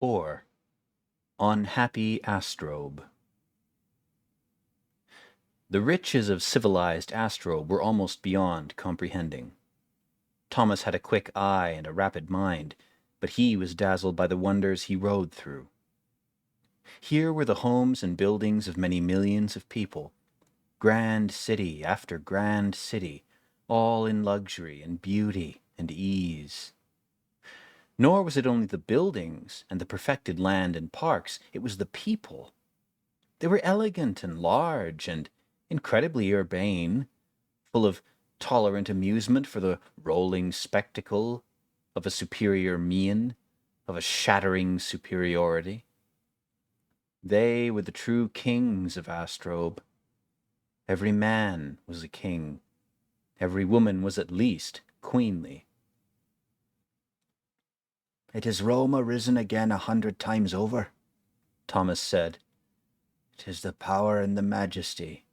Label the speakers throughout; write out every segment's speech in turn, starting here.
Speaker 1: Or Unhappy Astrobe. The riches of civilized Astrobe were almost beyond comprehending. Thomas had a quick eye and a rapid mind, but he was dazzled by the wonders he rode through. Here were the homes and buildings of many millions of people, grand city after grand city, all in luxury and beauty and ease. Nor was it only the buildings and the perfected land and parks, it was the people. They were elegant and large and incredibly urbane, full of tolerant amusement for the rolling spectacle of a superior mien, of a shattering superiority. They were the true kings of Astrobe. Every man was a king. Every woman was at least queenly.
Speaker 2: "It is Rome arisen again 100 times over,"
Speaker 1: Thomas said.
Speaker 2: "It is the power and the majesty.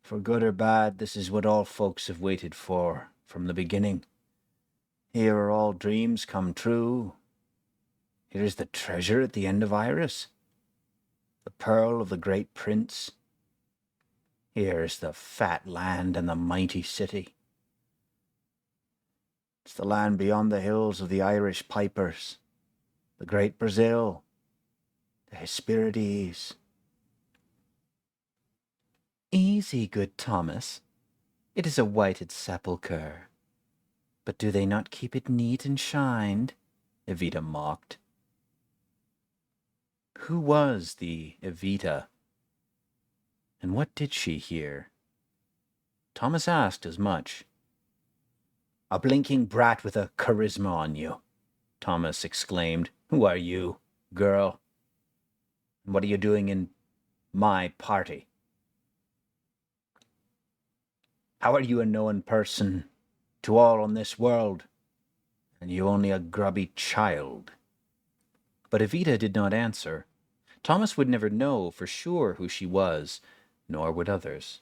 Speaker 2: For good or bad, this is what all folks have waited for from the beginning. Here are all dreams come true. Here is the treasure at the end of Iris, the pearl of the great prince. Here is the fat land and the mighty city. It's the land beyond the hills of the Irish pipers, the great Brazil, the Hesperides."
Speaker 1: Easy, good Thomas. It is a whited sepulchre. But do they not keep it neat and shined? Evita mocked. Who was the Evita? And what did she hear? Thomas asked as much.
Speaker 2: "A blinking brat with a charisma on you,"
Speaker 1: Thomas exclaimed.
Speaker 2: "Who are you, girl? And what are you doing in my party? How are you a known person to all on this world, and you only a grubby child?"
Speaker 1: But Evita did not answer. Thomas would never know for sure who she was, nor would others.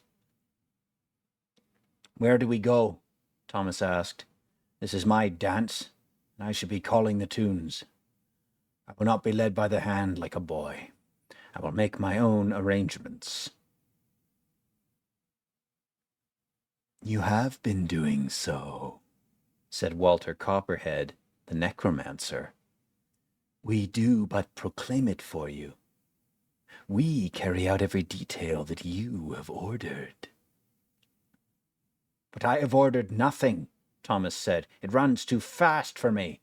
Speaker 2: "Where do we go?" Thomas asked. "This is my dance, and I should be calling the tunes. I will not be led by the hand like a boy. I will make my own arrangements."
Speaker 1: "You have been doing so," said Walter Copperhead, the necromancer. "We do but proclaim it for you. We carry out every detail that you have ordered."
Speaker 2: "But I have ordered nothing," Thomas said. "It runs too fast for me."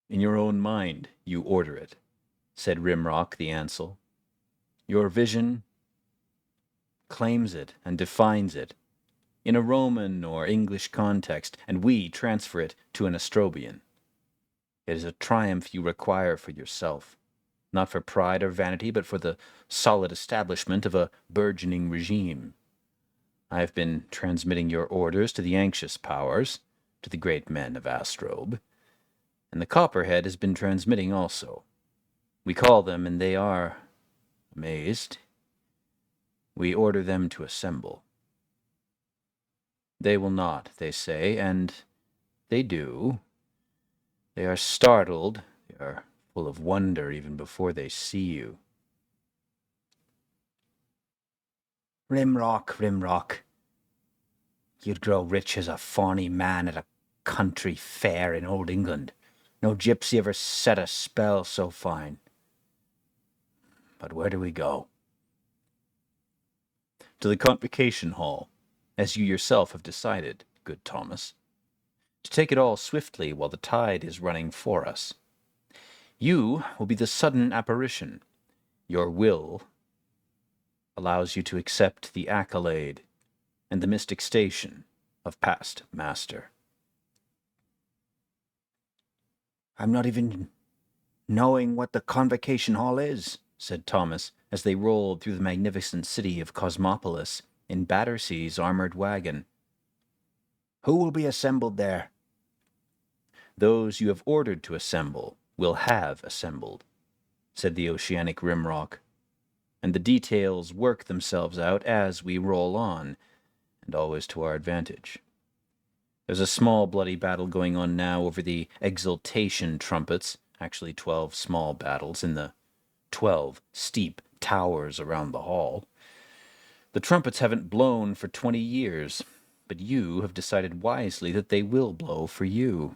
Speaker 1: "In your own mind you order it," said Rimrock the Ansel. "Your vision claims it and defines it in a Roman or English context, and we transfer it to an Astrobian. It is a triumph you require for yourself, not for pride or vanity, but for the solid establishment of a burgeoning regime. I have been transmitting your orders to the anxious powers, to the great men of Astrobe, and the Copperhead has been transmitting also. We call them, and they are amazed. We order them to assemble. They will not, they say, and they do. They are startled, they are full of wonder even before they see you."
Speaker 2: "Rimrock, Rimrock, you'd grow rich as a fawny man at a country fair in old England. No gypsy ever set a spell so fine. But where do we go?"
Speaker 1: "To the Convocation Hall, as you yourself have decided, good Thomas. To take it all swiftly while the tide is running for us. You will be the sudden apparition. Your will allows you to accept the accolade and the mystic station of past master."
Speaker 2: "I'm not even knowing what the Convocation Hall is," said Thomas, as they rolled through the magnificent city of Cosmopolis in Battersea's armored wagon. "Who will be assembled there?"
Speaker 1: "Those you have ordered to assemble will have assembled," said the oceanic Rimrock, "and the details work themselves out as we roll on, and always to our advantage. There's a small bloody battle going on now over the exultation trumpets, actually 12 small battles in the 12 steep towers around the hall. The trumpets haven't blown for 20 years, but you have decided wisely that they will blow for you.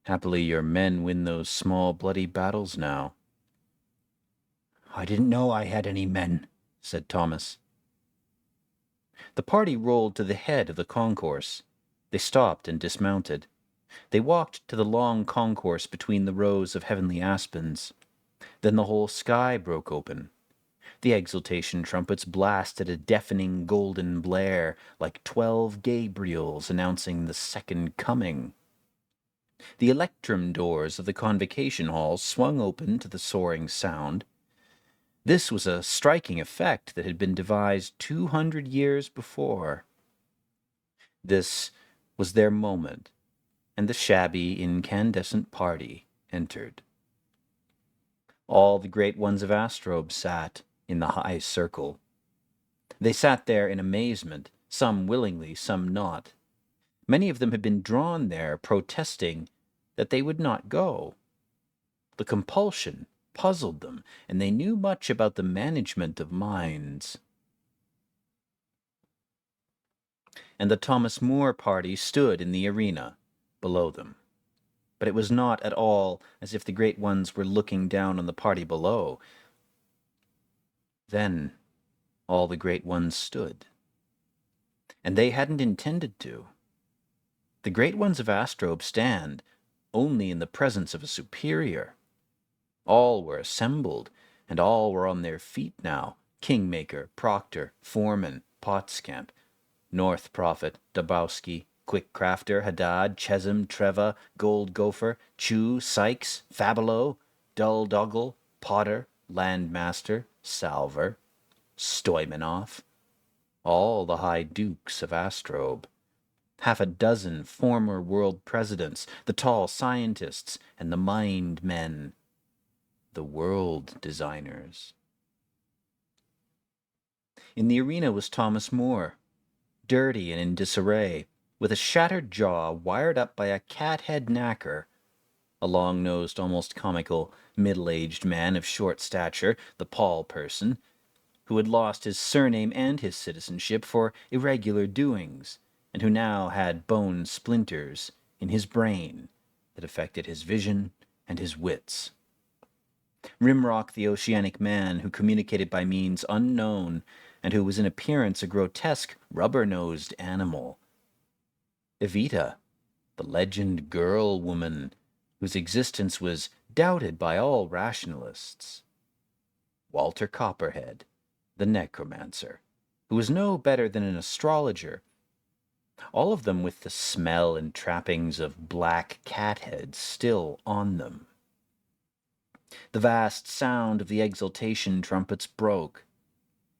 Speaker 1: Happily, your men win those small bloody battles now.
Speaker 2: I didn't know I had any men, said Thomas.
Speaker 1: The party rolled to the head of the concourse. They stopped and dismounted. They walked to the long concourse between the rows of heavenly aspens. Then the whole sky broke open. The exultation trumpets blasted a deafening golden blare, like 12 Gabriels announcing the second coming. The electrum doors of the convocation hall swung open to the soaring sound. This was a striking effect that had been devised 200 years before. This was their moment, and the shabby, incandescent party entered. All the great ones of Astrobe sat in the high circle. They sat there in amazement, some willingly, some not. Many of them had been drawn there, protesting that they would not go. The compulsion puzzled them, and they knew much about the management of minds. And the Thomas More party stood in the arena, below them. But it was not at all as if the great ones were looking down on the party below. Then all the great ones stood. And they hadn't intended to. The great ones of Astrobe stand only in the presence of a superior. All were assembled, and all were on their feet now, Kingmaker, Proctor, Foreman, Potscamp, North Prophet, Dabowski, Quick Crafter, Haddad, Chesham, Treva, Gold Gopher, Chew, Sykes, Fabelow, Dull Doggle, Potter, Landmaster, Salver, Stoymanoff, all the high dukes of Astrobe, half a dozen former world presidents, the tall scientists, and the mind men, the world designers. In the arena was Thomas More, dirty and in disarray, with a shattered jaw wired up by a cat-head knacker, a long-nosed, almost comical, middle-aged man of short stature, the Paul person, who had lost his surname and his citizenship for irregular doings, and who now had bone splinters in his brain that affected his vision and his wits. Rimrock the oceanic man, who communicated by means unknown, and who was in appearance a grotesque, rubber-nosed animal. Evita, the legend girl-woman, whose existence was doubted by all rationalists. Walter Copperhead, the necromancer, who was no better than an astrologer, all of them with the smell and trappings of black catheads still on them. The vast sound of the exultation trumpets broke.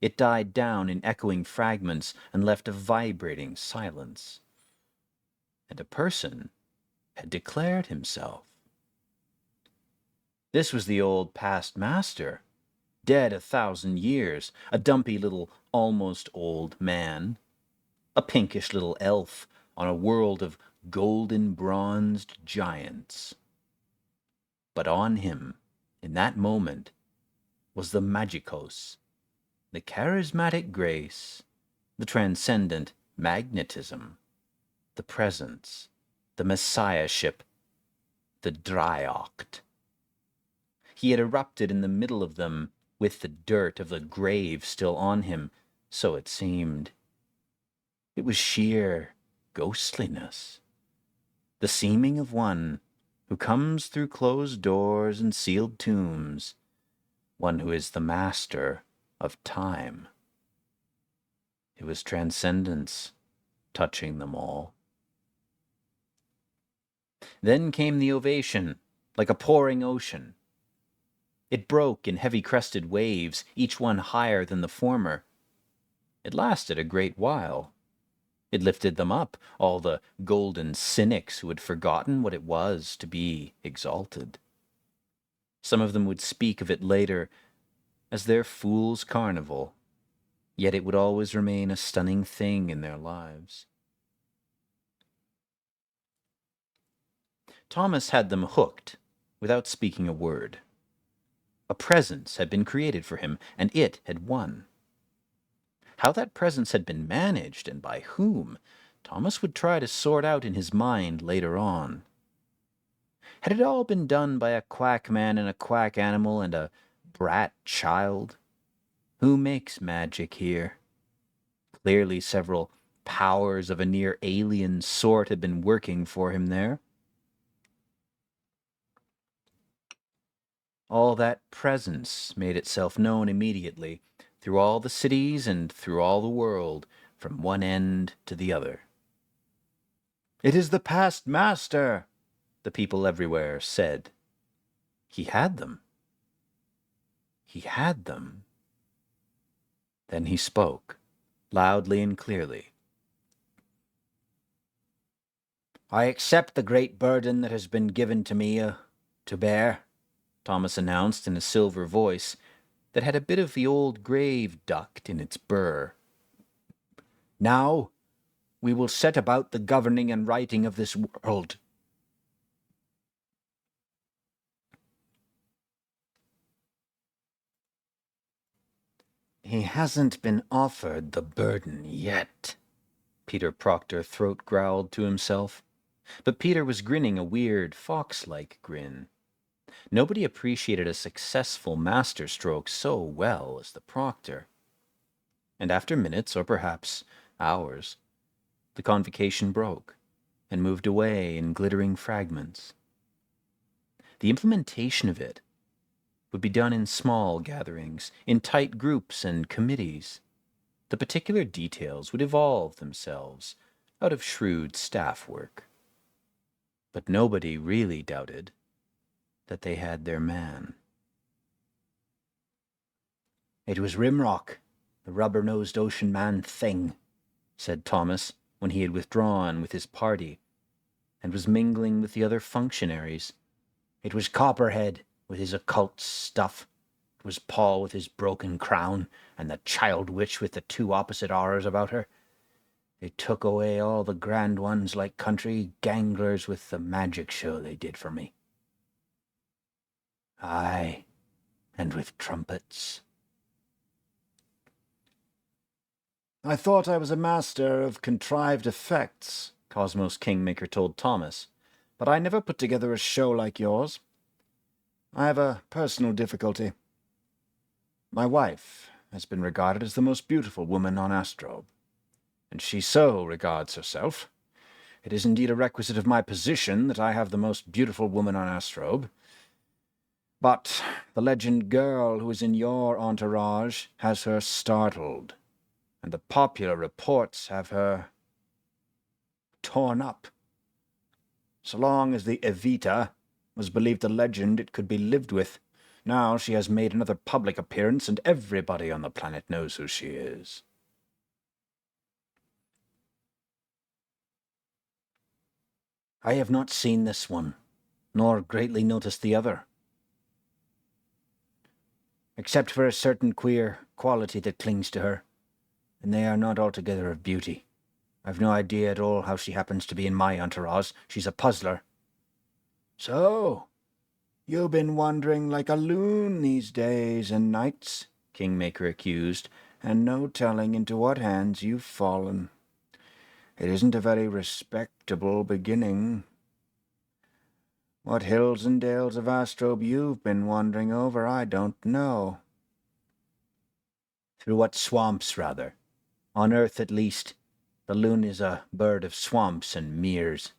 Speaker 1: It died down in echoing fragments and left a vibrating silence. And a person had declared himself. This was the old past master, dead 1,000 years, a dumpy little almost old man, a pinkish little elf on a world of golden bronzed giants. But on him, in that moment, was the magikos, the charismatic grace, the transcendent magnetism, the presence, the messiahship, the dryoct. He had erupted in the middle of them, with the dirt of the grave still on him, so it seemed. It was sheer ghostliness, the seeming of one who comes through closed doors and sealed tombs, one who is the master of time. It was transcendence touching them all. Then came the ovation, like a pouring ocean. It broke in heavy-crested waves, each one higher than the former. It lasted a great while. It lifted them up, all the golden cynics who had forgotten what it was to be exalted. Some of them would speak of it later as their fool's carnival, yet it would always remain a stunning thing in their lives. Thomas had them hooked, without speaking a word. A presence had been created for him, and it had won. How that presence had been managed, and by whom, Thomas would try to sort out in his mind later on. Had it all been done by a quack man and a quack animal and a brat child? Who makes magic here? Clearly several powers of a near alien sort had been working for him there. All that presence made itself known immediately, through all the cities and through all the world, from one end to the other. "It is the past master," the people everywhere said. He had them. He had them. Then he spoke, loudly and clearly. "I accept the great burden that has been given to me to bear," Thomas announced in a silver voice that had a bit of the old grave duct in its burr. "Now we will set about the governing and righting of this world." "He hasn't been offered the burden yet," Peter Proctor throat growled to himself. But Peter was grinning a weird, fox-like grin. Nobody appreciated a successful masterstroke so well as the Proctor. And after minutes, or perhaps hours, the convocation broke and moved away in glittering fragments. The implementation of it would be done in small gatherings, in tight groups and committees. The particular details would evolve themselves out of shrewd staff work. But nobody really doubted that they had their man. "It was Rimrock, the rubber-nosed ocean man thing," said Thomas, when he had withdrawn with his party and was mingling with the other functionaries. "It was Copperhead with his occult stuff. It was Paul with his broken crown, and the child witch with the two opposite auras about her. They took away all the grand ones like country ganglers with the magic show they did for me. Aye, and with trumpets." "I thought I was a master of contrived effects," Cosmos Kingmaker told Thomas, "but I never put together a show like yours. I have a personal difficulty. My wife has been regarded as the most beautiful woman on Astrobe, and she so regards herself. It is indeed a requisite of my position that I have the most beautiful woman on Astrobe. But the legend girl who is in your entourage has her startled, and the popular reports have her torn up. So long as the Evita was believed a legend, it could be lived with. Now she has made another public appearance, and everybody on the planet knows who she is." "I have not seen this one, nor greatly noticed the other, except for a certain queer quality that clings to her, and they are not altogether of beauty. I've no idea at all how she happens to be in my entourage. She's a puzzler." "So, you've been wandering like a loon these days and nights," Kingmaker accused, "and no telling into what hands you've fallen. It isn't a very respectable beginning. What hills and dales of Astrobe you've been wandering over, I don't know." "Through what swamps, rather? On Earth, at least. The loon is a bird of swamps and meres.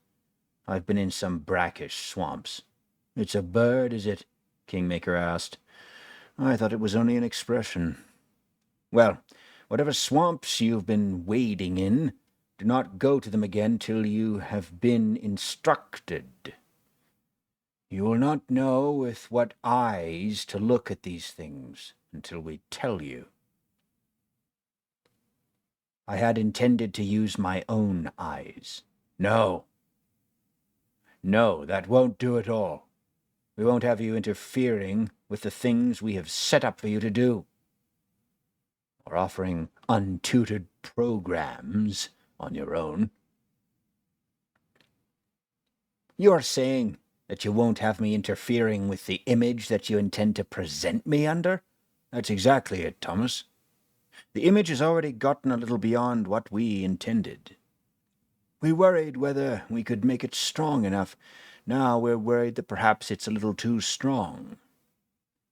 Speaker 1: I've been in some brackish swamps." "It's a bird, is it?" Kingmaker asked. "I thought it was only an expression. Well, whatever swamps you've been wading in, do not go to them again till you have been instructed. You will not know with what eyes to look at these things until we tell you." "I had intended to use my own eyes." No, that won't do at all. We won't have you interfering with the things we have set up for you to do, or offering untutored programs on your own." "You are saying
Speaker 2: That you won't have me interfering with the image that you intend to present me under?
Speaker 1: That's exactly it, Thomas. The image has already gotten a little beyond what we intended. We worried whether we could make it strong enough. Now we're worried that perhaps it's a little too strong.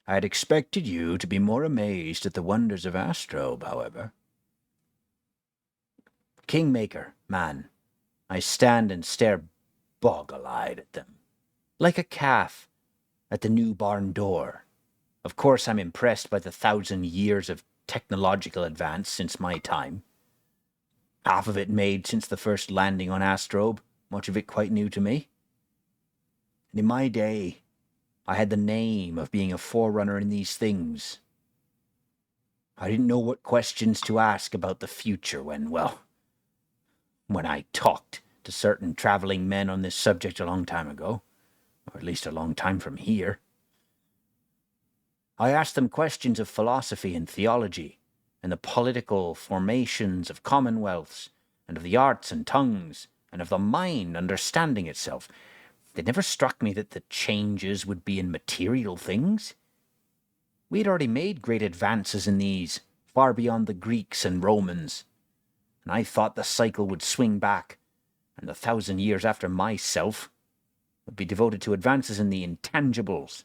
Speaker 1: I had expected you to be more amazed at the wonders of Astrobe, however.
Speaker 2: Kingmaker, man, I stand and stare boggle-eyed at them, like a calf at the new barn door. Of course I'm impressed by the 1,000 years of technological advance since my time. Half of it made since the first landing on Astrobe, much of it quite new to me. And in my day, I had the name of being a forerunner in these things. I didn't know what questions to ask about the future when I talked to certain traveling men on this subject a long time ago, or at least a long time from here. I asked them questions of philosophy and theology, and the political formations of commonwealths, and of the arts and tongues, and of the mind understanding itself. It never struck me that the changes would be in material things. We had already made great advances in these, far beyond the Greeks and Romans, and I thought the cycle would swing back, and the 1,000 years after myself would be devoted to advances in the intangibles.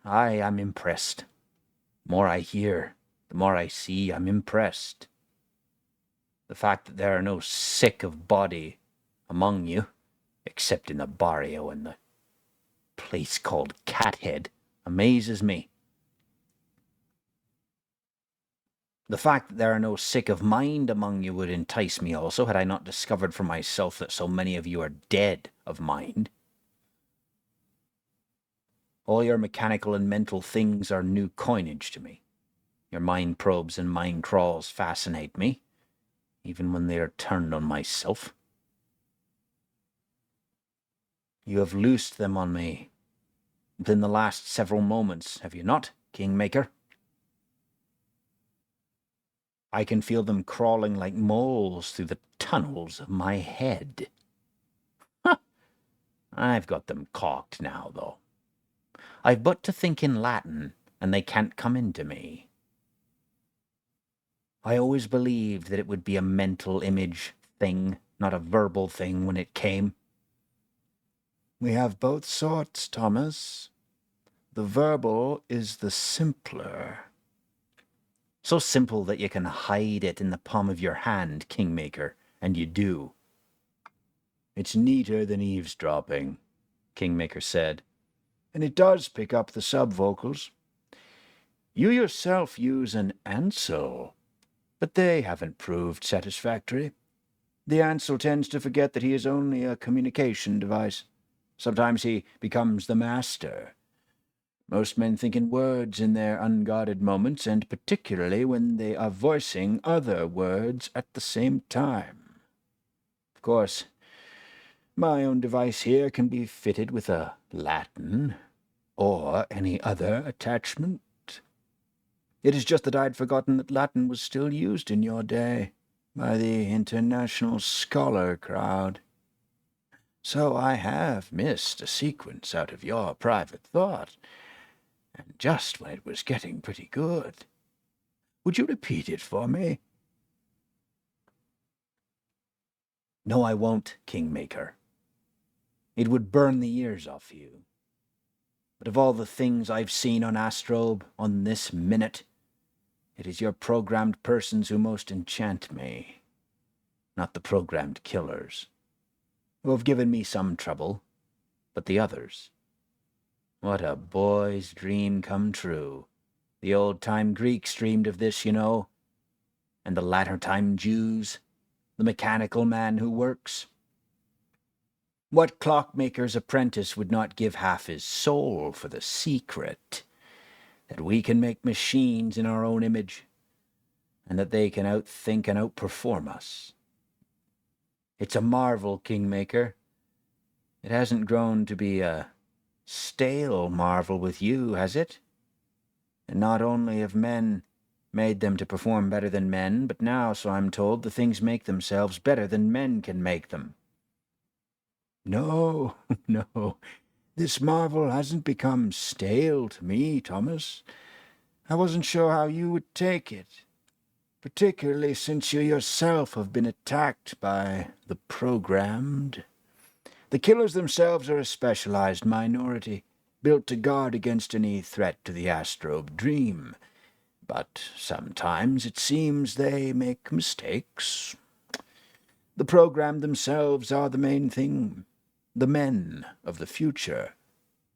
Speaker 2: I am impressed. The more I hear, the more I see, I'm impressed. The fact that there are no sick of body among you, except in the barrio and the place called Cathead, amazes me. The fact that there are no sick of mind among you would entice me also, had I not discovered for myself that so many of you are dead of mind. All your mechanical and mental things are new coinage to me. Your mind probes and mind crawls fascinate me, even when they are turned on myself. You have loosed them on me within the last several moments, have you not, Kingmaker? I can feel them crawling like moles through the tunnels of my head. I've got them cocked now, though. I've but to think in Latin, and they can't come into me. I always believed that it would be a mental image thing, not a verbal thing when it came.
Speaker 1: We have both sorts, Thomas. The verbal is the simpler.
Speaker 2: So simple that you can hide it in the palm of your hand, Kingmaker, and you do.
Speaker 1: It's neater than eavesdropping,
Speaker 2: Kingmaker said.
Speaker 1: And it does pick up the sub-vocals. You yourself use an Ansel, but they haven't proved satisfactory. The Ansel tends to forget that he is only a communication device. Sometimes he becomes the master. Most men think in words in their unguarded moments, and particularly when they are voicing other words at the same time. Of course, my own device here can be fitted with a Latin or any other attachment. It is just that I'd forgotten that Latin was still used in your day by the international scholar crowd. So I have missed a sequence out of your private thought, and just when it was getting pretty good. Would you repeat it for me?
Speaker 2: No, I won't, Kingmaker. It would burn the ears off you. But of all the things I've seen on Astrobe on this minute, it is your programmed persons who most enchant me, not the programmed killers, who have given me some trouble, but the others. What a boy's dream come true. The old-time Greeks dreamed of this, you know, and the latter-time Jews, the mechanical man who works. What clockmaker's apprentice would not give half his soul for the secret that we can make machines in our own image, and that they can outthink and outperform us? It's a marvel, Kingmaker. It hasn't grown to be a stale marvel with you, has it? And not only have men made them to perform better than men, but now, so I'm told, the things make themselves better than men can make them. No, no. This marvel hasn't become stale to me, Thomas. I wasn't sure how you would take it, particularly since you yourself have been attacked by the programmed. The killers themselves are a specialized minority, built to guard against any threat to the Astrobe dream. But sometimes it seems they make mistakes. The programmed themselves are the main thing, the men of the future,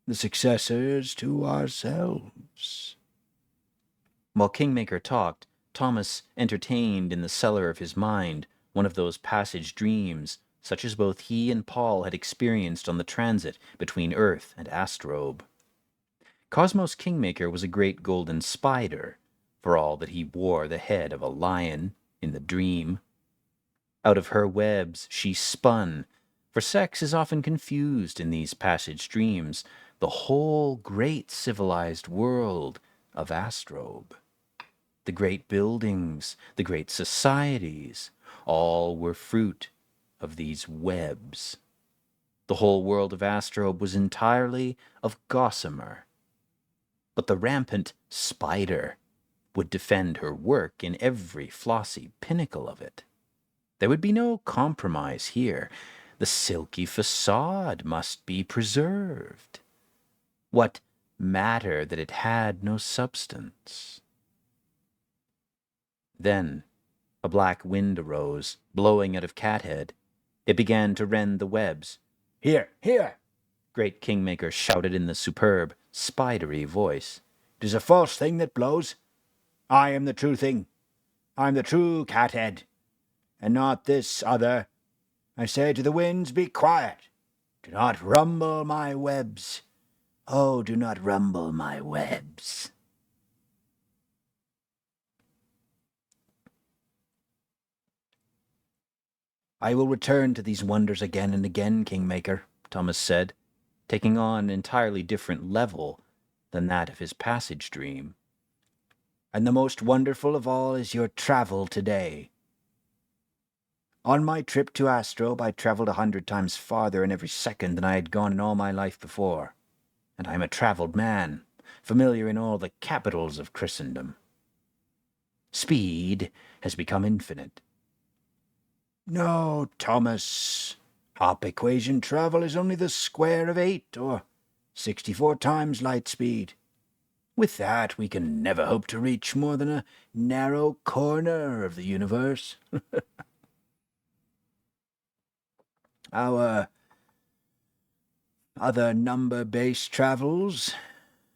Speaker 2: the successors to ourselves.
Speaker 1: While Kingmaker talked, Thomas entertained in the cellar of his mind one of those passage dreams, such as both he and Paul had experienced on the transit between Earth and Astrobe. Cosmos Kingmaker was a great golden spider, for all that he wore the head of a lion in the dream. Out of her webs she spun, for sex is often confused in these passage dreams, the whole great civilized world of Astrobe. The great buildings, the great societies, all were fruit of these webs. The whole world of Astrobe was entirely of gossamer. But the rampant spider would defend her work in every flossy pinnacle of it. There would be no compromise here. The silky facade must be preserved. What matter that it had no substance? Then a black wind arose, blowing out of Cathead. It began to rend the webs.
Speaker 2: Here, here!
Speaker 1: Great Kingmaker shouted in the superb, spidery voice.
Speaker 2: It is a false thing that blows. I am the true thing. I am the true Cathead, and not this other. I say to the winds, be quiet. Do not rumble my webs. Oh, do not rumble my webs.
Speaker 1: I will return to these wonders again and again, Kingmaker, Thomas said, taking on an entirely different level than that of his passage dream.
Speaker 2: And the most wonderful of all is your travel today. On my trip to Astrobe, I traveled 100 times farther in every second than I had gone in all my life before. And I am a traveled man, familiar in all the capitals of Christendom. Speed has become infinite. No, Thomas. Hop equation travel is only the square of 8, or 64 times light speed. With that, we can never hope to reach more than a narrow corner of the universe. Our other number-based travels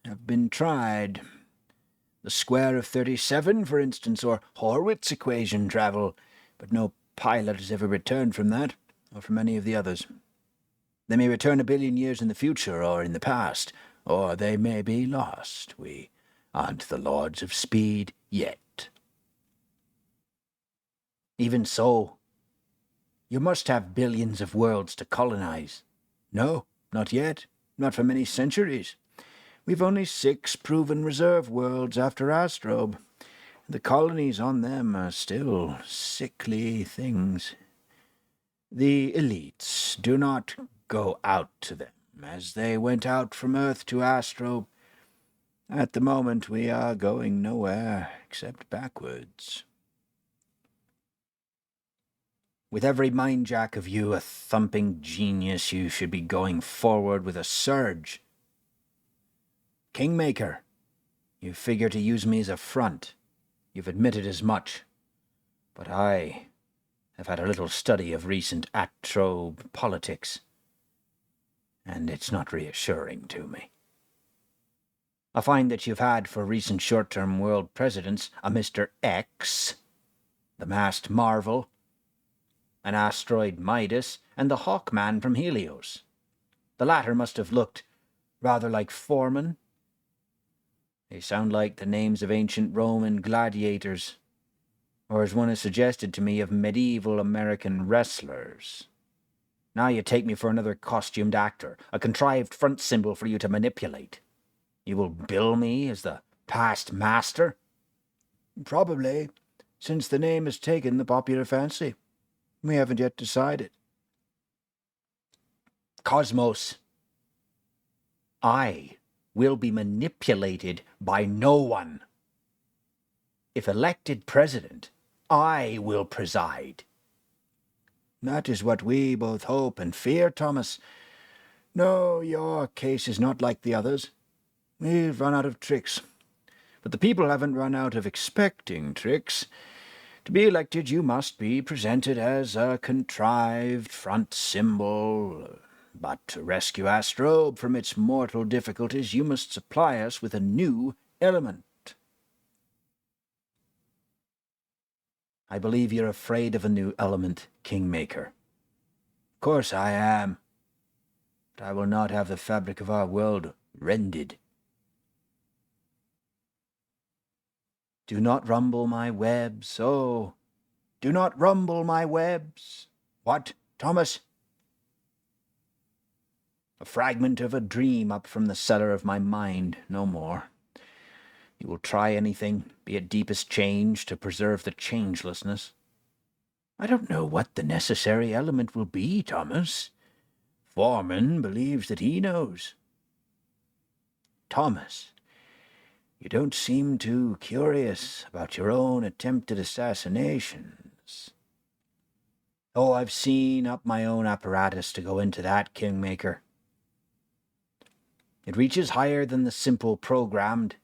Speaker 2: have been tried. The square of 37, for instance, or Horwitz equation travel, but no pilot has ever returned from that, or from any of the others. They may return 1 billion years in the future, or in the past, or they may be lost. We aren't the lords of speed yet. Even so, you must have billions of worlds to colonize. No, not yet. Not for many centuries. We've only 6 proven reserve worlds after Astrobe. The colonies on them are still sickly things. The elites do not go out to them as they went out from Earth to Astrobe. At the moment, we are going nowhere except backwards. With every mind jack of you a thumping genius, you should be going forward with a surge. Kingmaker, you figure to use me as a front. You've admitted as much. But I have had a little study of recent Astrobe politics, and it's not reassuring to me. I find that you've had for recent short-term world presidents a Mr. X, the masked Marvel, an asteroid Midas, and the Hawkman from Helios. The latter must have looked rather like Foreman. They sound like the names of ancient Roman gladiators, or as one has suggested to me, of medieval American wrestlers. Now you take me for another costumed actor, a contrived front symbol for you to manipulate. You will bill me as the past master? Probably, since the name has taken the popular fancy. We haven't yet decided. cosmos. I will be manipulated by no one. If elected president, I will preside. That is what we both hope and fear, Thomas. No, your case is not like the others. We've run out of tricks. But the people haven't run out of expecting tricks. To be elected, you must be presented as a contrived front symbol. But to rescue Astrobe from its mortal difficulties, you must supply us with a new element. I believe you're afraid of a new element, Kingmaker. Of course I am. But I will not have the fabric of our world rended. Do not rumble my webs, oh, do not rumble my webs. What, Thomas? A fragment of a dream up from the cellar of my mind, no more. You will try anything, be it deepest change, to preserve the changelessness. I don't know what the necessary element will be, Thomas. Foreman believes that he knows. Thomas, you don't seem too curious about your own attempted assassinations. Oh, I've seen up my own apparatus to go into that, Kingmaker. It reaches higher than the simple programmed.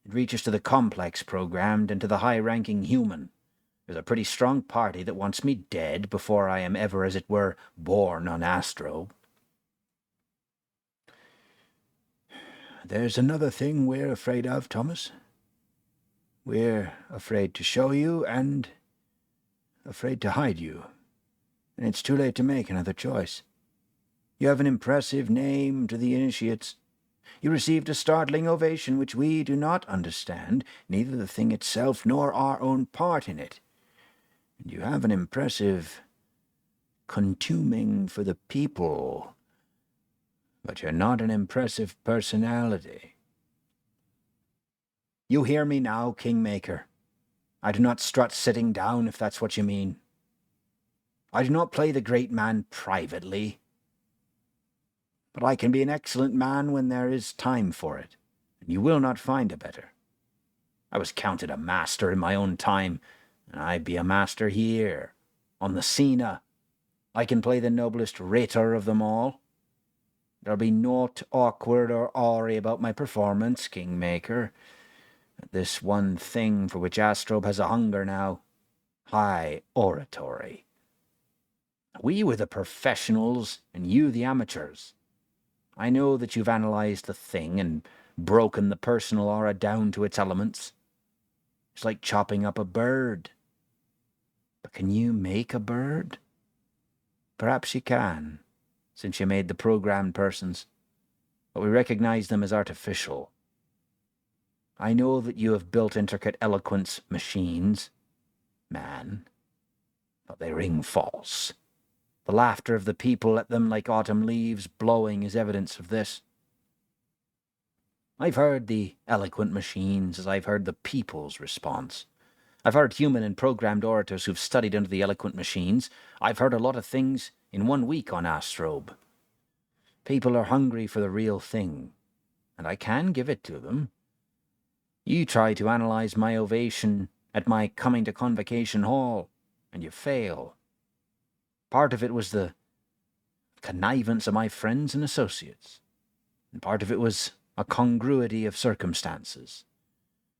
Speaker 2: It reaches to the complex programmed and to the high-ranking human. There's a pretty strong party that wants me dead before I am ever, as it were, born on Astrobe. There's another thing we're afraid of, Thomas. We're afraid to show you and afraid to hide you. And it's too late to make another choice. You have an impressive name to the initiates. You received a startling ovation which we do not understand, neither the thing itself nor our own part in it. And you have an impressive contuming for the people, but you're not an impressive personality. You hear me now, Kingmaker. I do not strut sitting down, if that's what you mean. I do not play the great man privately. But I can be an excellent man when there is time for it, and you will not find a better. I was counted a master in my own time, and I be a master here, on the Sena. I can play the noblest rhetor of them all. There'll be naught awkward or awry about my performance, Kingmaker. This one thing for which Astrobe has a hunger now, high oratory. We were the professionals, and you the amateurs. I know that you've analyzed the thing and broken the personal aura down to its elements. It's like chopping up a bird. But can you make a bird? Perhaps you can, since you made the programmed persons, but we recognize them as artificial. I know that you have built intricate eloquence machines, man, but they ring false. The laughter of the people at them like autumn leaves blowing is evidence of this. I've heard the eloquent machines as I've heard the people's response. I've heard human and programmed orators who've studied under the eloquent machines. I've heard a lot of things in 1 week on Astrobe. People are hungry for the real thing, and I can give it to them. You try to analyze my ovation at my coming to Convocation Hall, and you fail. Part of it was the connivance of my friends and associates, and part of it was a congruity of circumstances.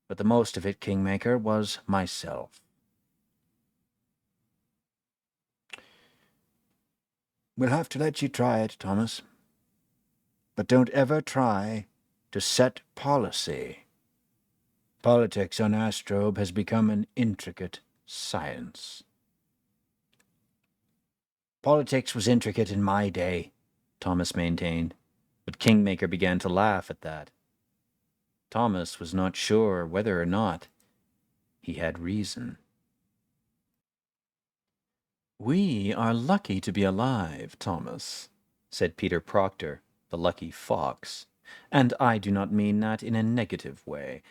Speaker 2: But the most of it, Kingmaker, was myself. We'll have to let you try it, Thomas. But don't ever try to set policy. Politics on Astrobe has become an intricate science. Politics was intricate in my day, Thomas maintained, but Kingmaker began to laugh at that. Thomas was not sure whether or not he had reason.
Speaker 1: "We are lucky to be alive, Thomas," said Peter Proctor, the lucky fox, "and I do not mean that in a negative way,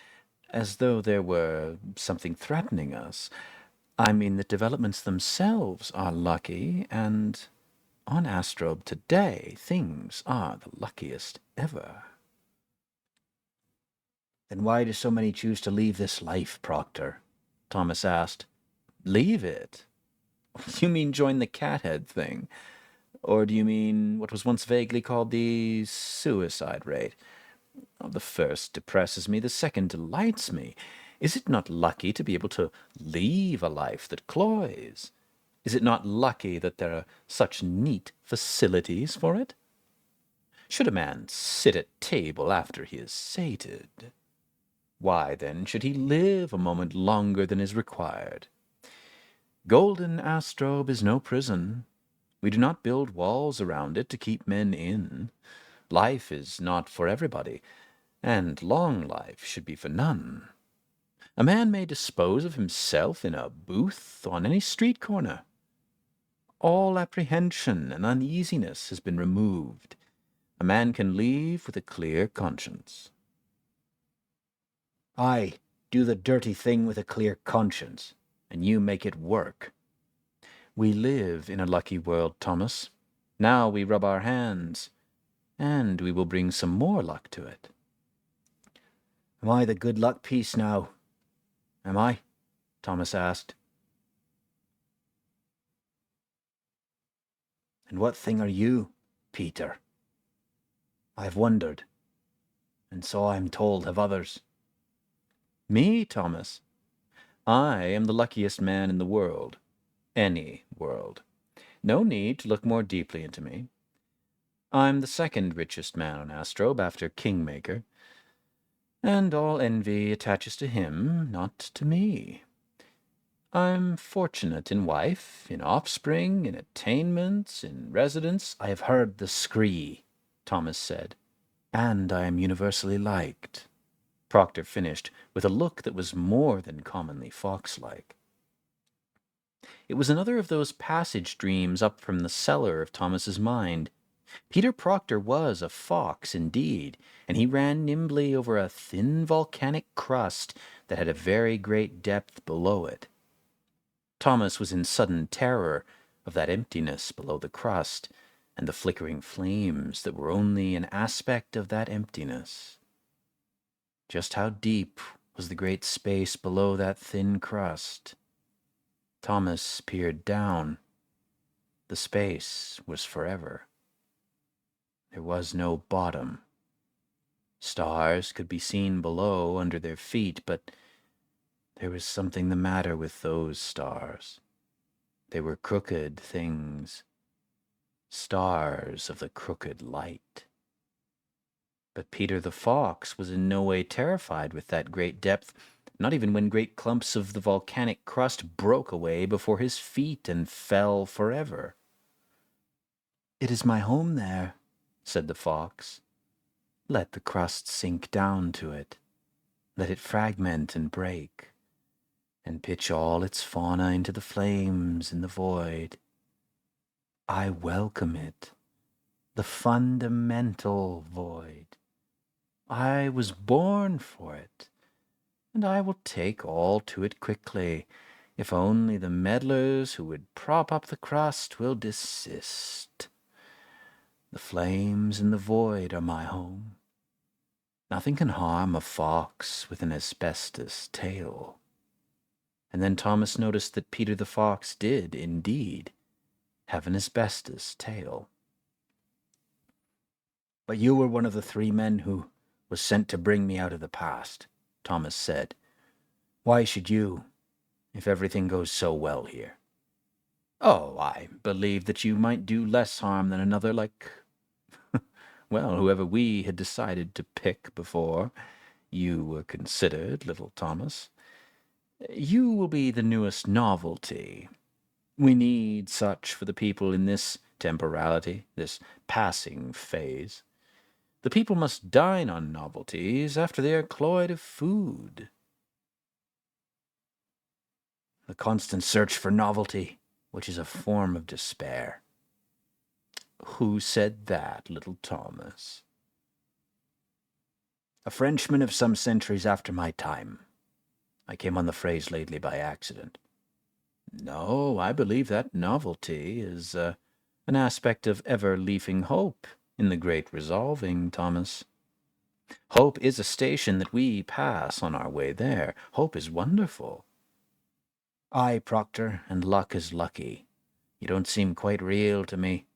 Speaker 1: as though there were something threatening us. I mean that developments themselves are lucky, and On Astrobe today, things are the luckiest ever.
Speaker 2: Then why do so many choose to leave this life, Proctor?
Speaker 1: Thomas asked. Leave it? You mean join the cathead thing? Or do you mean what was once vaguely called the suicide rate? Oh, the first depresses me, the second delights me. Is it not lucky to be able to leave a life that cloys? Is it not lucky that there are such neat facilities for it? Should a man sit at table after he is sated? Why, then, should he live a moment longer than is required? Golden Astrobe is no prison. We do not build walls around it to keep men in. Life is not for everybody, and long life should be for none. A man may dispose of himself in a booth on any street corner. All apprehension and uneasiness has been removed. A man can leave with a clear conscience.
Speaker 2: I do the dirty thing with a clear conscience, and you make it work.
Speaker 1: We live in a lucky world, Thomas. Now we rub our hands, and we will bring some more luck to it.
Speaker 2: Am I the good luck piece now?
Speaker 1: Am I? Thomas asked.
Speaker 2: And what thing are you, Peter? I have wondered, and so I am told have others.
Speaker 1: Me, Thomas? I am the luckiest man in the world. Any world. No need to look more deeply into me. I'm the second richest man on Astrobe after Kingmaker, and all envy attaches to him, not to me. I'm fortunate in wife, in offspring, in attainments, in residence.
Speaker 2: I have heard the scree, Thomas said, and I am universally liked.
Speaker 1: Proctor finished with a look that was more than commonly fox-like. It was another of those passage dreams up from the cellar of Thomas's mind. Peter Proctor was a fox indeed, and he ran nimbly over a thin volcanic crust that had a very great depth below it. Thomas was in sudden terror of that emptiness below the crust, and the flickering flames that were only an aspect of that emptiness. Just how deep was the great space below that thin crust? Thomas peered down. The space was forever. There was no bottom. Stars could be seen below under their feet, but there was something the matter with those stars. They were crooked things, stars of the crooked light. But Peter the Fox was in no way terrified with that great depth, not even when great clumps of the volcanic crust broke away before his feet and fell forever.
Speaker 2: "It is my home there,"
Speaker 1: said the fox.
Speaker 2: "Let the crust sink down to it. Let it fragment and break, and pitch all its fauna into the flames in the void. I welcome it, the fundamental void. I was born for it, and I will take all to it quickly, if only the meddlers who would prop up the crust will desist. The flames in the void are my home. Nothing can harm a fox with an asbestos tail." And then Thomas noticed that Peter the Fox did, indeed, have an asbestos tail. "But you were one of the 3 men who was sent to bring me out of the past," Thomas said. "Why should you, if everything goes so well here?"
Speaker 1: "Oh, I believed that you might do less harm than another like, well, whoever we had decided to pick before you were considered, little Thomas. You will be the newest novelty. We need such for the people in this temporality, this passing phase. The people must dine on novelties after they are cloyed of food."
Speaker 2: "The constant search for novelty, which is a form of despair."
Speaker 1: "Who said that, little Thomas?"
Speaker 2: "A Frenchman of some centuries after my time. I came on the phrase lately by accident."
Speaker 1: "No, I believe that novelty is a An aspect of ever-leafing hope in the great resolving, Thomas. Hope is a station that we pass on our way there. Hope is wonderful.
Speaker 2: Aye, Proctor, and luck is lucky. You don't seem quite real to me.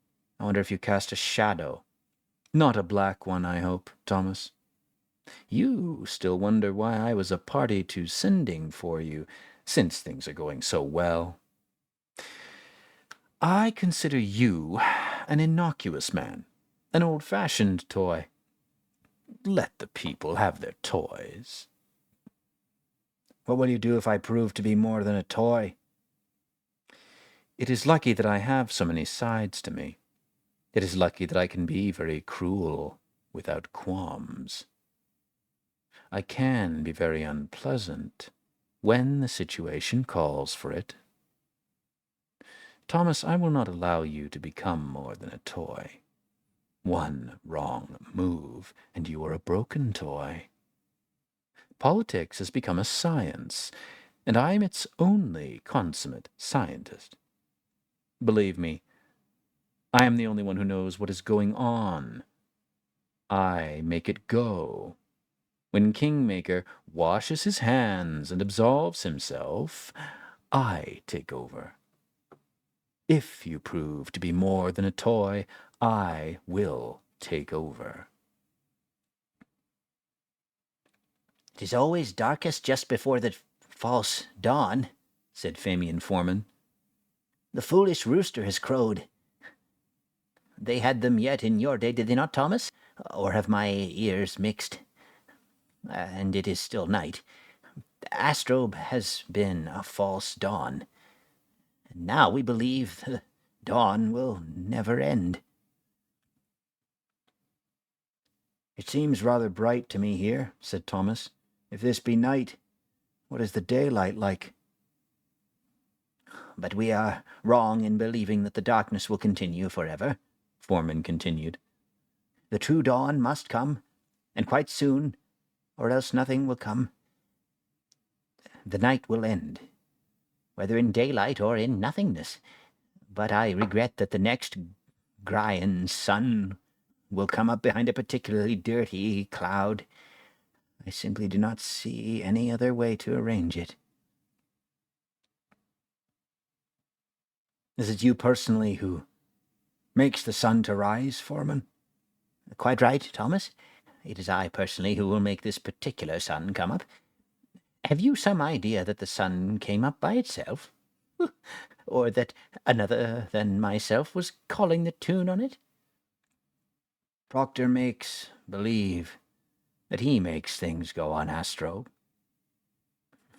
Speaker 2: I wonder if you cast a shadow.
Speaker 1: Not a black one, I hope, Thomas. You still wonder why I was a party to sending for you, since things are going so well. I consider you an innocuous man, an old-fashioned toy. Let the people have their toys.
Speaker 2: What will you do if I prove to be more than a toy?
Speaker 1: It is lucky that I have so many sides to me. It is lucky that I can be very cruel without qualms. I can be very unpleasant when the situation calls for it. Thomas, I will not allow you to become more than a toy. One wrong move, and you are a broken toy. Politics has become a science, and I am its only consummate scientist. Believe me, I am the only one who knows what is going on. I make it go. When Kingmaker washes his hands and absolves himself, I take over. If you prove to be more than a toy, I will take over.
Speaker 2: "'Tis always darkest just before the false dawn," said Famian Foreman. "The foolish rooster has crowed. They had them yet in your day, did they not, Thomas? Or have my ears mixed? And it is still night. Astrobe has been a false dawn. And now we believe the dawn will never end." "It seems rather bright to me here," said Thomas. "If this be night, what is the daylight like?" "But we are wrong in believing that the darkness will continue forever," Foreman continued. "The true dawn must come, and quite soon, or else nothing will come. The night will end, whether in daylight or in nothingness. But I regret that the next Gryan sun will come up behind a particularly dirty cloud. I simply do not see any other way to arrange it." "Is it you personally who makes the sun to rise, Foreman?" "Quite right, Thomas. It is I personally who will make this particular sun come up. Have you some idea that the sun came up by itself? Or that another than myself was calling the tune on it?" "Proctor makes believe that he makes things go on Astro."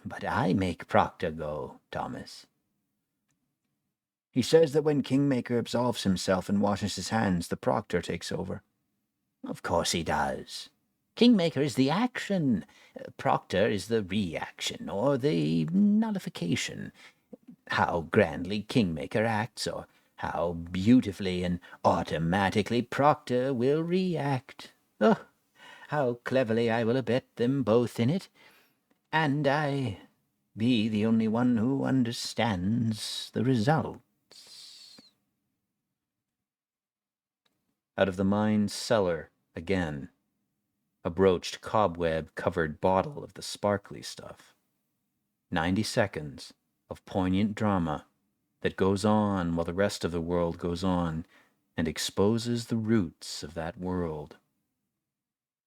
Speaker 1: "But I make Proctor go, Thomas."
Speaker 2: "He says that when Kingmaker absolves himself and washes his hands, the Proctor takes over."
Speaker 1: "Of course he does. Kingmaker is the action. Proctor is the reaction, or the nullification. How grandly Kingmaker acts, or how beautifully and automatically Proctor will react. Oh, how cleverly I will abet them both in it, and I be the only one who understands the results." Out of the mine's cellar again, a broached cobweb-covered bottle of the sparkly stuff. 90 seconds of poignant drama that goes on while the rest of the world goes on and exposes the roots of that world.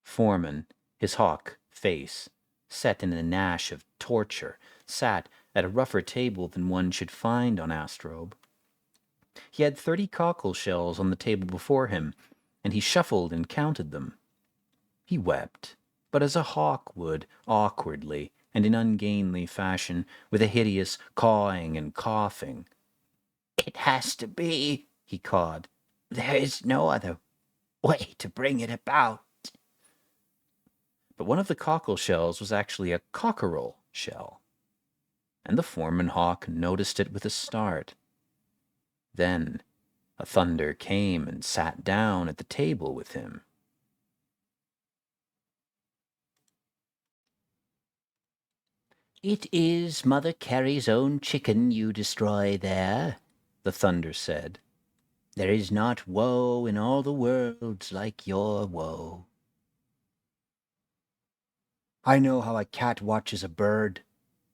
Speaker 1: Foreman, his hawk face set in a gnash of torture, sat at a rougher table than one should find on Astrobe. He had 30 cockle shells on the table before him, and he shuffled and counted them. He wept, but as a hawk would, awkwardly and in ungainly fashion, with a hideous cawing and coughing. "It has to be," he cawed. "There is no other way to bring it about." But one of the cockle shells was actually a cockerel shell, and the foreman hawk noticed it with a start. Then a thunder came and sat down at the table with him. "It is Mother Carey's own chicken you destroy there," the thunder said.
Speaker 2: There is not woe in all the worlds like your woe.
Speaker 1: I know how a cat watches a bird,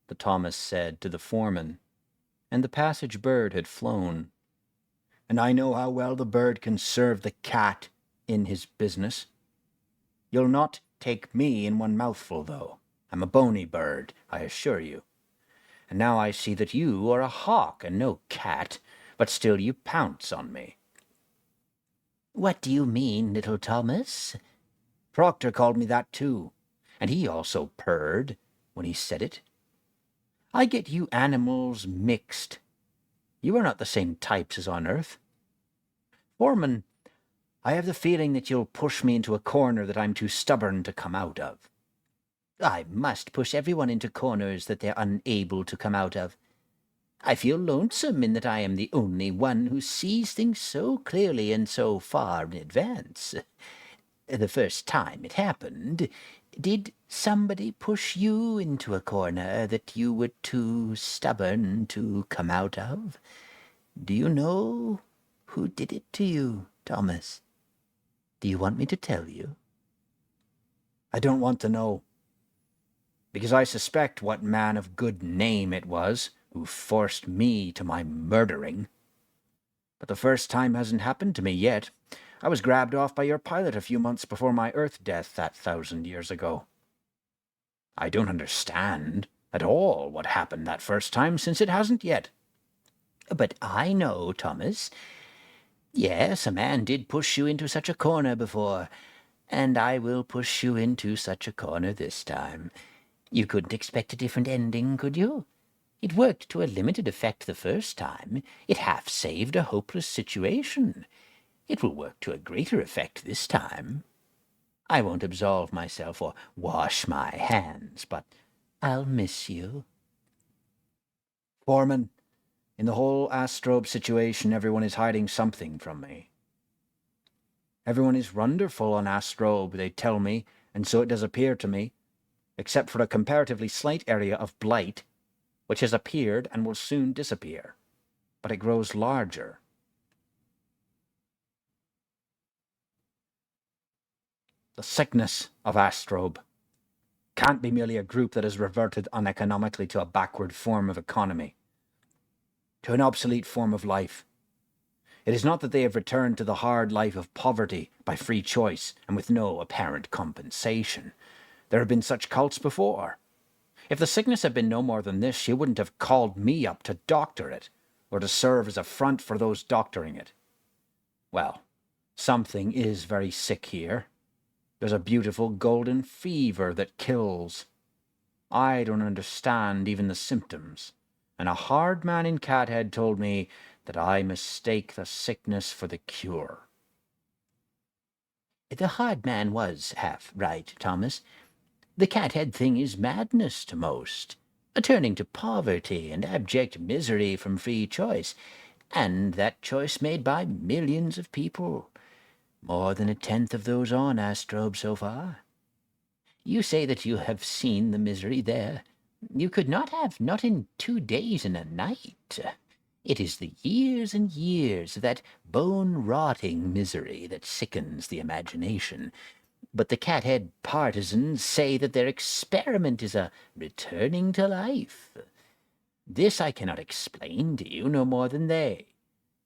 Speaker 1: the Thomas said to the foreman, and the passage bird had flown. And I know how well the bird can serve the cat in his business. You'll not take me in one mouthful, though. I'm a bony bird, I assure you. And now I see that you are a hawk and no cat, but still you pounce on me.
Speaker 2: What do you mean, little Thomas?
Speaker 1: Proctor called me that too, and he also purred when he said it. I get you animals mixed. You are not the same types as on Earth. Foreman, I have the feeling that you'll push me into a corner that I'm too stubborn to come out of.
Speaker 2: I must push everyone into corners that they're unable to come out of. I feel lonesome in that I am the only one who sees things so clearly and so far in advance. The first time it happened, did somebody push you into a corner that you were too stubborn to come out of? Do you know who did it to you, Thomas? Do you want me to tell you?
Speaker 1: I don't want to know, because I suspect what man of good name it was who forced me to my murdering. But the first time hasn't happened to me yet. I was grabbed off by your pilot a few months before my Earth death that 1,000 years ago. I don't understand at all what happened that first time, since it hasn't yet.
Speaker 2: But I know, Thomas. Yes, a man did push you into such a corner before, and I will push you into such a corner this time. You couldn't expect a different ending, could you? It worked to a limited effect the first time. It half saved a hopeless situation. It will work to a greater effect this time. I won't absolve myself or wash my hands, but I'll miss you.
Speaker 1: Foreman, in the whole Astrobe situation, everyone is hiding something from me. Everyone is wonderful on Astrobe, they tell me, and so it does appear to me, except for a comparatively slight area of blight, which has appeared and will soon disappear, but it grows larger. The sickness of Astrobe can't be merely a group that has reverted uneconomically to a backward form of economy, to an obsolete form of life. It is not that they have returned to the hard life of poverty by free choice and with no apparent compensation. There have been such cults before. If the sickness had been no more than this, she wouldn't have called me up to doctor it, or to serve as a front for those doctoring it. Well, something is very sick here. There's a beautiful golden fever that kills. I don't understand even the symptoms, and a hard man in Cathead told me that I mistake the sickness for the cure.
Speaker 2: The hard man was half right, Thomas. The cat-head thing is madness to most, a turning to poverty and abject misery from free choice, and that choice made by millions of people, more than 1/10 of those on Astrobe so far. You say that you have seen the misery there. You could not have, not in 2 days and a night. It is the years and years of that bone-rotting misery that sickens the imagination. But the cat-head partisans say that their experiment is a returning to life. This I cannot explain to you no more than they.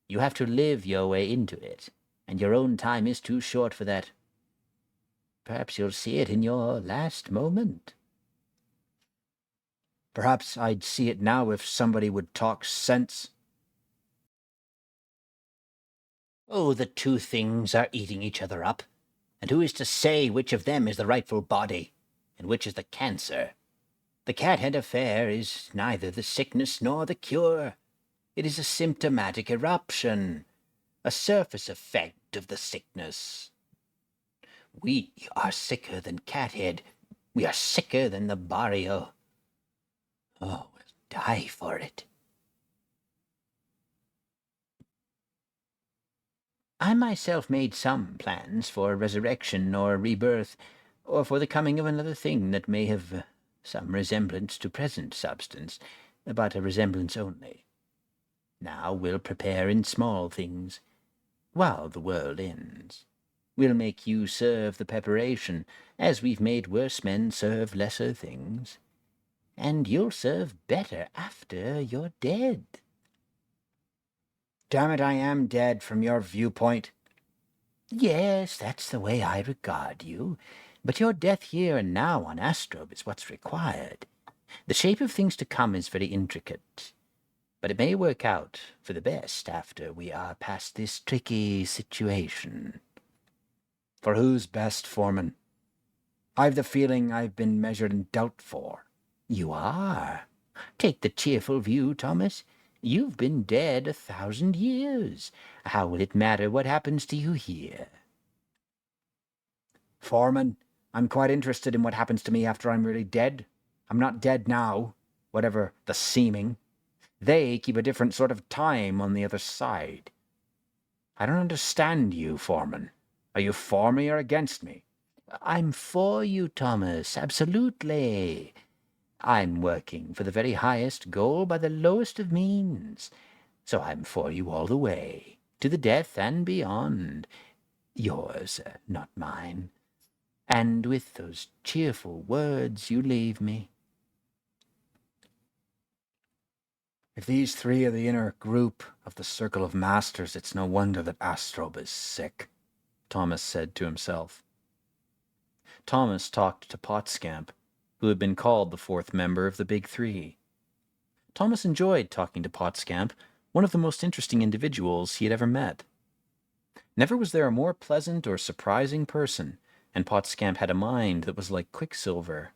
Speaker 2: You have to live your way into it, and your own time is too short for that. Perhaps you'll see it in your last moment.
Speaker 1: Perhaps I'd see it now if somebody would talk sense.
Speaker 2: Oh, the two things are eating each other up. And who is to say which of them is the rightful body, and which is the cancer? The cat-head affair is neither the sickness nor the cure. It is a symptomatic eruption, a surface effect of the sickness. We are sicker than cat-head. We are sicker than the barrio. Oh, we'll die for it. I myself made some plans for resurrection or rebirth, or for the coming of another thing that may have some resemblance to present substance, but a resemblance only. Now we'll prepare in small things. while the world ends. We'll make you serve the preparation, as we've made worse men serve lesser things. And you'll serve better after you're dead. Damn it, I am dead from your viewpoint. Yes, that's the way I regard you. But your death here and now on Astrobe is what's required. The shape of things to come is very intricate, but it may work out for the best after we are past this tricky situation. For who's best, Foreman? I've the feeling I've been measured and dealt for. You are. Take the cheerful view, Thomas. You've been dead 1,000 years. How will it matter what happens to you here? Foreman, I'm quite interested in what happens to me after I'm really dead. I'm not dead now, whatever the seeming. They keep a different sort of time on the other side. I don't understand you, Foreman. Are you for me or against me? I'm for you, Thomas, absolutely. I'm working for the very highest goal by the lowest of means. So I'm for you all the way, to the death and beyond. Yours, not mine. And with those cheerful words you leave me. If these three are the inner group of the Circle of Masters, it's no wonder that Astrobe is sick, Thomas said to himself. Thomas talked to Potscamp, who had been called the fourth member of the Big Three. Thomas enjoyed talking to Potscamp, one of the most interesting individuals he had ever met. Never was there a more pleasant or surprising person, and Potscamp had a mind that was like quicksilver.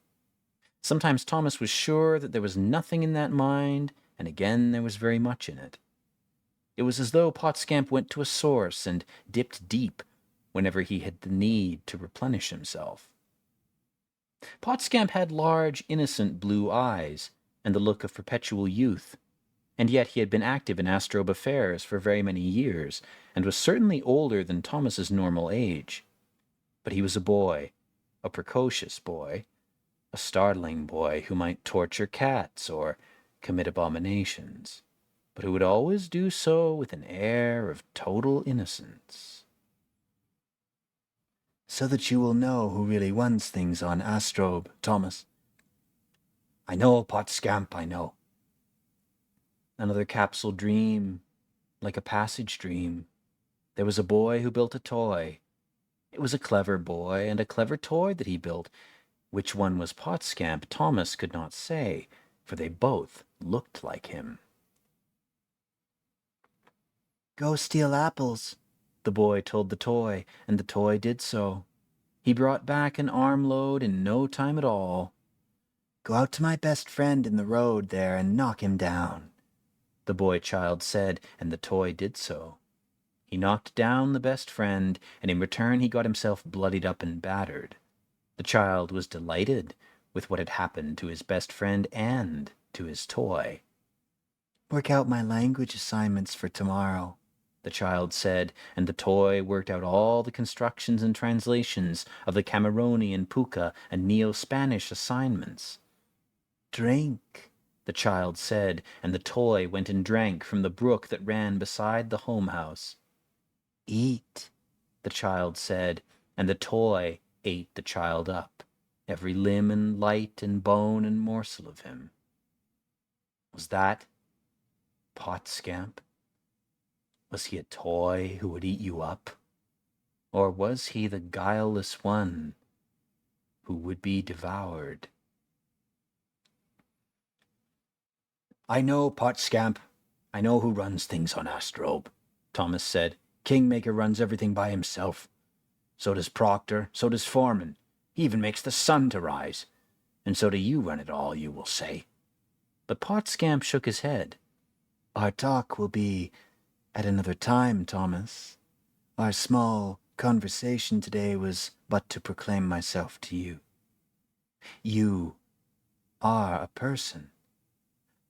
Speaker 2: Sometimes Thomas was sure that there was nothing in that mind, and again there was very much in it. It was as though Potscamp went to a source and dipped deep whenever he had the need to replenish himself. Potscamp had large, innocent blue eyes, and the look of perpetual youth, and yet he had been active in Astrobe affairs for very many years, and was certainly older than Thomas's normal age. But he was a boy, a precocious boy, a startling boy who might torture cats or commit abominations, but who would always do so with an air of total innocence. So that you will know who really runs things on Astrobe, Thomas. I know, Potscamp, I know. Another capsule dream, like a passage dream. There was a boy who built a toy. It was a clever boy and a clever toy that he built. Which one was Potscamp, Thomas could not say, for they both looked like him. Go steal apples, the boy told the toy, and the toy did so. He brought back an armload in no time at all. Go out to my best friend in the road there and knock him down, the boy-child said, and the toy did so. He knocked down the best friend, and in return he got himself bloodied up and battered. The child was delighted with what had happened to his best friend and to his toy. Work out my language assignments for tomorrow, the child said, and the toy worked out all the constructions and translations of the Cameroni and Puca and Neo-Spanish assignments. Drink, the child said, and the toy went and drank from the brook that ran beside the home house. Eat, the child said, and the toy ate the child up, every limb and light and bone and morsel of him. Was that Potscamp? Was he a toy who would eat you up? Or was he the guileless one who would be devoured? I know, Potscamp. I know who runs things on Astrobe, Thomas said. Kingmaker runs everything by himself. So does Proctor, so does Foreman. He even makes the sun to rise. And so do you run it all, you will say. But Potscamp shook his head. Our talk will be at another time, Thomas. Our small conversation today was but to proclaim myself to you. You are a person.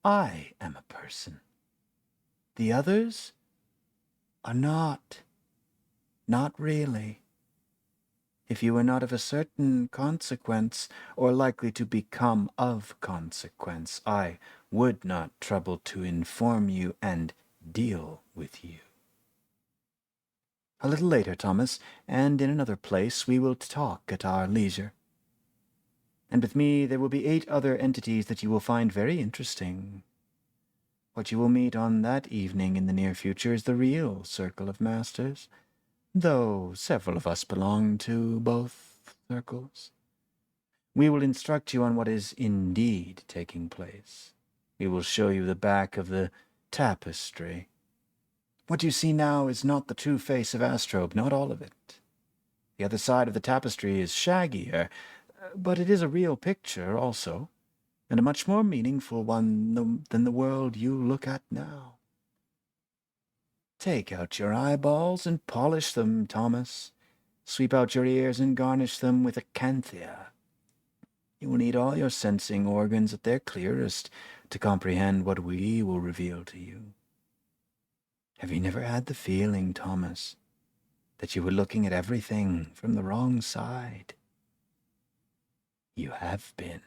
Speaker 2: I am a person. The others are not. Not really. If you are not of a certain consequence, or likely to become of consequence, I would not trouble to inform you and deal with you. A little later, Thomas, and in another place we will talk at our leisure. And with me there will be 8 other entities that you will find very interesting. What you will meet on that evening in the near future is the real Circle of Masters, though several of us belong to both circles. We will instruct you on what is indeed taking place. We will show you the back of the tapestry. What you see now is not the true face of Astrobe, not all of it. The other side of the tapestry is shaggier, but it is a real picture also, and a much more meaningful one than the world you look at now. Take out your eyeballs and polish them, Thomas. Sweep out your ears and garnish them with acanthia. You will need all your sensing organs at their clearest to comprehend what we will reveal to you. Have you never had the feeling, Thomas, that you were looking at everything from the wrong side? You have been.